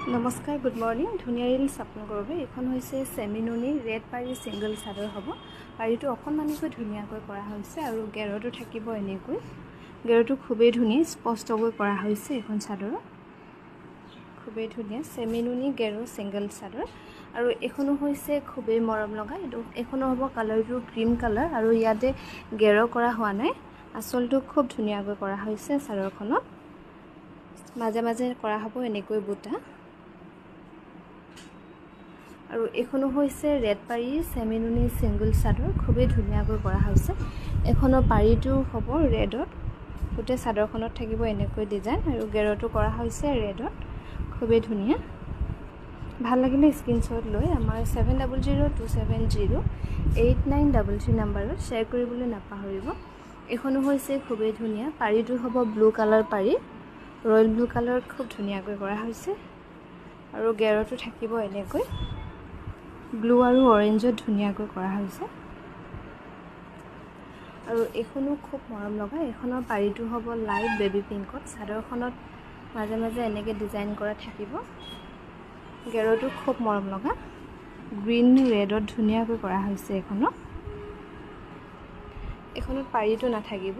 নমস্কাৰ, good morning. ধুনীয়া reels আপোনালোকৰ বাবে এইখন হৈছে চেমিনুনি ৰেড পাৰি ছিংগল চাদৰ হ'ব। পাৰীটো অকণমানিকৈ ধুনীয়াকৈ কৰা হৈছে আৰু গেৰটো থাকিব এনেকৈ। গেৰটো খুবেই ধুনীয়া, স্পষ্টকৈ কৰা হৈছে। এইখন চাদৰ খুবেই ধুনীয়া চেমিনুনি গেৰৰ ছিংগল চাদৰ আৰু এইখনো হৈছে খুবেই মৰম লগা। এইখনো হ'ব কালাৰটো ক্ৰীম কালাৰ আৰু ইয়াতে গেৰ কৰা হোৱা নাই। আঁচলটো খুব ধুনীয়াকৈ কৰা হৈছে। চাদৰখনত মাজে মাজে কৰা হ'ব এনেকৈ বুটা। আৰু এইখনো হৈছে ৰেড পাৰি চেমিনুনি ছিংগল চাদৰ, খুবেই ধুনীয়াকৈ কৰা হৈছে। এইখনৰ পাৰীটো হ'ব ৰেডত, গোটেই চাদৰখনত থাকিব এনেকৈ ডিজাইন আৰু গেৰটো কৰা হৈছে ৰেডত, খুবেই ধুনীয়া। ভাল লাগিলে স্ক্ৰীনশ্বট লৈ আমাৰ 7002708933 নম্বৰত শ্বেয়াৰ কৰিবলৈ নাপাহৰিব। এইখনো হৈছে খুবেই ধুনীয়া। পাৰীটো হ'ব ব্লু কালাৰ পাৰী, ৰয়েল ব্লু কালাৰ খুব ধুনীয়াকৈ কৰা হৈছে আৰু গেৰটো থাকিব এনেকৈ ব্লু আৰু অৰেঞ্জত ধুনীয়াকৈ কৰা হৈছে। আৰু এইখনো খুব মৰম লগা। এইখনৰ পাৰীটো হ'ব লাইট বেবী পিংকত, চাদৰখনত মাজে মাজে এনেকৈ ডিজাইন কৰা থাকিব। গেৰটো খুব মৰম লগা, গ্ৰীণ ৰেডত ধুনীয়াকৈ কৰা হৈছে। এইখনত পাৰীটো নাথাকিব,